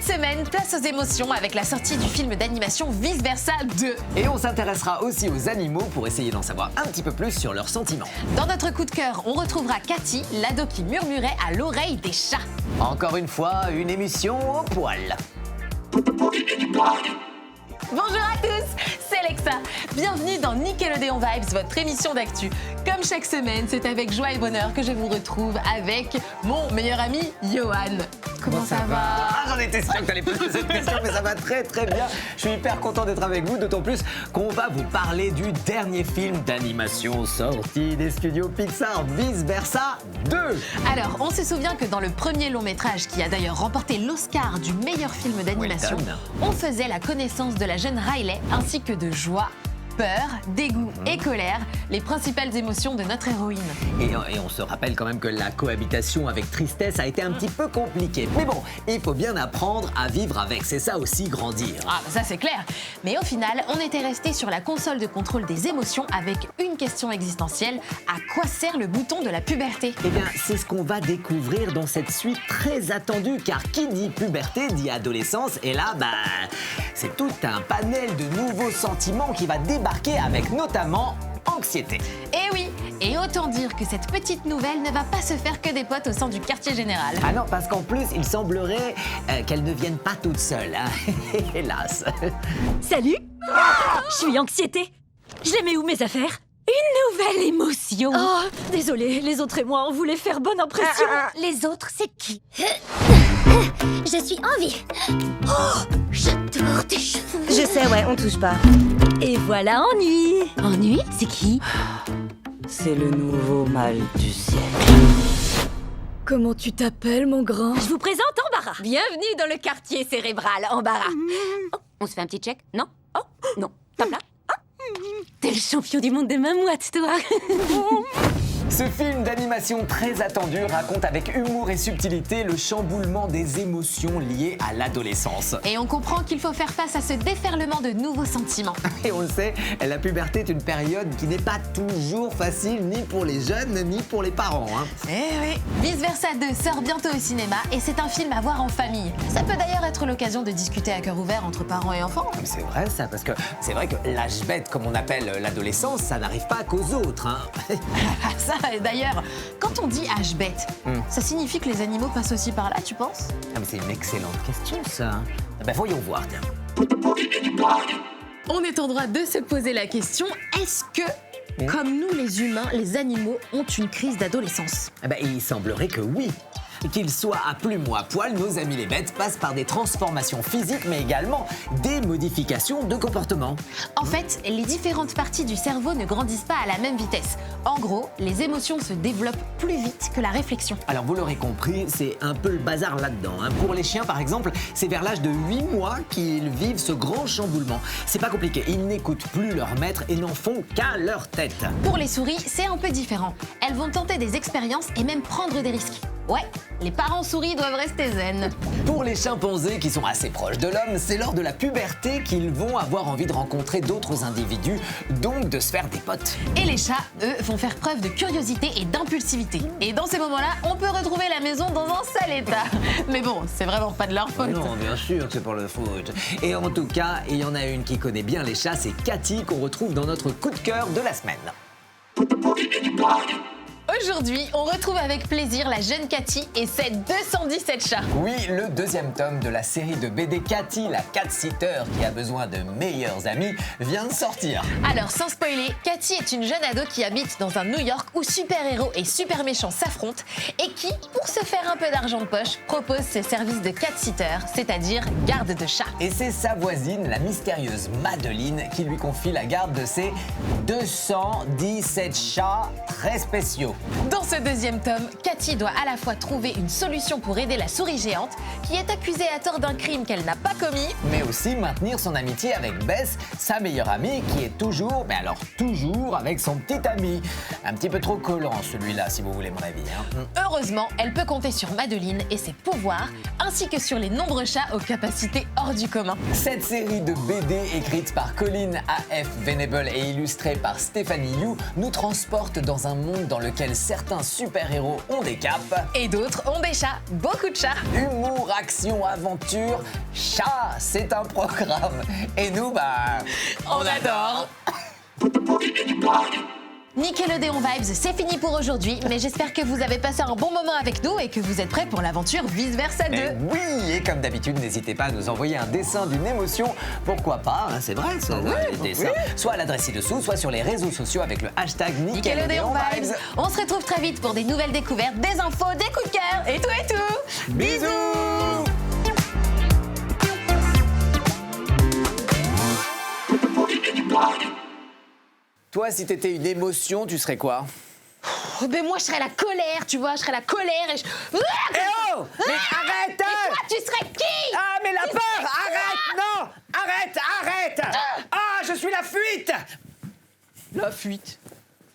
semaine, place aux émotions avec la sortie du film d'animation Vice Versa 2. Et on s'intéressera aussi aux animaux pour essayer d'en savoir un petit peu plus sur leurs sentiments. Dans notre coup de cœur, on retrouvera Cathy, l'ado qui murmurait à l'oreille des chats. Encore une fois, une émission au poil. Bonjour à tous, c'est Lexa. Bienvenue dans Nickelodeon Vibes, votre émission d'actu. Comme chaque semaine, c'est avec joie et bonheur que je vous retrouve avec mon meilleur ami, Johan. Comment ça va? Ah, j'en étais sûr que t'allais poser cette question, mais ça va très très bien. Je suis hyper content d'être avec vous, d'autant plus qu'on va vous parler du dernier film d'animation sorti des studios Pixar, Vice Versa 2. Alors, on se souvient que dans le premier long métrage, qui a d'ailleurs remporté l'Oscar du meilleur film d'animation, on faisait la connaissance de la jeune Riley ainsi que de joie, peur, dégoût et colère, les principales émotions de notre héroïne. Et on se rappelle quand même que la cohabitation avec tristesse a été un petit peu compliquée. Mais bon, il faut bien apprendre à vivre avec, c'est ça aussi grandir. Ah, bah ça c'est clair. Mais au final, on était resté sur la console de contrôle des émotions avec une question existentielle. À quoi sert le bouton de la puberté? Eh bien, c'est ce qu'on va découvrir dans cette suite très attendue, car qui dit puberté dit adolescence, et là, c'est tout un panel de nouveaux sentiments qui va débarquer avec notamment anxiété. Eh oui, et autant dire que cette petite nouvelle ne va pas se faire que des potes au sein du quartier général. Ah non, parce qu'en plus, il semblerait qu'elles ne viennent pas toutes seules, hein. Hélas. Salut, je suis anxiété. Je les mets où mes affaires? Une nouvelle émotion. Oh, désolé, les autres et moi, on voulait faire bonne impression. Les autres, c'est qui? Je suis Envie. Oh, j'adore tes cheveux. Je sais, ouais, on touche pas. Et voilà Ennui. Ennui, c'est qui? C'est le nouveau mal du siècle. Comment tu t'appelles, mon grand? Je vous présente Embarras. Bienvenue dans le quartier cérébral, Embarras. Oh, on se fait un petit check? Non? Oh, non. Top là? T'es le champion du monde des mamouettes, toi. Ce film d'animation très attendu raconte avec humour et subtilité le chamboulement des émotions liées à l'adolescence. Et on comprend qu'il faut faire face à ce déferlement de nouveaux sentiments. Et on le sait, la puberté est une période qui n'est pas toujours facile ni pour les jeunes ni pour les parents, hein. Eh oui. Vice Versa 2 sort bientôt au cinéma et c'est un film à voir en famille. Ça peut d'ailleurs être l'occasion de discuter à cœur ouvert entre parents et enfants. C'est vrai ça, parce que c'est vrai que l'âge bête, comme on appelle l'adolescence, ça n'arrive pas qu'aux autres, hein. Ça, et d'ailleurs, quand on dit âge bête, ça signifie que les animaux passent aussi par là, tu penses? Ah mais c'est une excellente question ça. Voyons voir, tiens. On est en droit de se poser la question, est-ce que, comme nous les humains, les animaux ont une crise d'adolescence? Il semblerait que oui. Qu'ils soient à plumes ou à poil, nos amis les bêtes passent par des transformations physiques, mais également des modifications de comportement. En fait, les différentes parties du cerveau ne grandissent pas à la même vitesse. En gros, les émotions se développent plus vite que la réflexion. Alors vous l'aurez compris, c'est un peu le bazar là-dedans, hein. Pour les chiens par exemple, c'est vers l'âge de 8 mois qu'ils vivent ce grand chamboulement. C'est pas compliqué, ils n'écoutent plus leur maître et n'en font qu'à leur tête. Pour les souris, c'est un peu différent. Elles vont tenter des expériences et même prendre des risques. Ouais, les parents souris doivent rester zen. Pour les chimpanzés qui sont assez proches de l'homme, c'est lors de la puberté qu'ils vont avoir envie de rencontrer d'autres individus, donc de se faire des potes. Et les chats, eux, vont faire preuve de curiosité et d'impulsivité. Et dans ces moments-là, on peut retrouver la maison dans un sale état. Mais bon, c'est vraiment pas de leur faute. Non, bien sûr que c'est pas leur faute. Et en tout cas, il y en a une qui connaît bien les chats, c'est Cathy, qu'on retrouve dans notre coup de cœur de la semaine. Aujourd'hui, on retrouve avec plaisir la jeune Cathy et ses 217 chats. Oui, le deuxième tome de la série de BD Cathy, la cat-sitter qui a besoin de meilleurs amis, vient de sortir. Alors, sans spoiler, Cathy est une jeune ado qui habite dans un New York où super-héros et super-méchants s'affrontent et qui, pour se faire un peu d'argent de poche, propose ses services de cat-sitter, c'est-à-dire garde de chat. Et c'est sa voisine, la mystérieuse Madeline, qui lui confie la garde de ses 217 chats très spéciaux. Dans ce deuxième tome, Cathy doit à la fois trouver une solution pour aider la souris géante, qui est accusée à tort d'un crime qu'elle n'a pas commis, mais aussi maintenir son amitié avec Bess, sa meilleure amie, qui est toujours, mais alors toujours, avec son petit ami. Un petit peu trop collant celui-là, si vous voulez mon avis, hein. Heureusement, elle peut compter sur Madeline et ses pouvoirs, ainsi que sur les nombreux chats aux capacités hors du commun. Cette série de BD écrite par Colin A.F. Venable et illustrée par Stephanie Yu nous transporte dans un monde dans lequel certains super-héros ont des capes. Et d'autres ont des chats, beaucoup de chats. Humour, action, aventure, chat, c'est un programme. Et nous, On adore. Nickelodeon Vibes, c'est fini pour aujourd'hui, mais j'espère que vous avez passé un bon moment avec nous et que vous êtes prêts pour l'aventure Vice Versa 2. Oui, et comme d'habitude, n'hésitez pas à nous envoyer un dessin d'une émotion. Pourquoi pas, hein, c'est vrai, ça, les dessins. Soit à l'adresse ci-dessous, soit sur les réseaux sociaux avec le hashtag Nickelodeon Vibes. On se retrouve très vite pour des nouvelles découvertes, des infos, des coups de cœur et tout. Bisous. Toi, si t'étais une émotion, tu serais quoi? Ben moi, je serais la colère, tu vois, je serais la colère et je... Eh oh! Mais arrête! Et toi, tu serais qui? Ah, mais la peur! Arrête! Non! Arrête! Arrête! Ah, je suis la fuite! La fuite.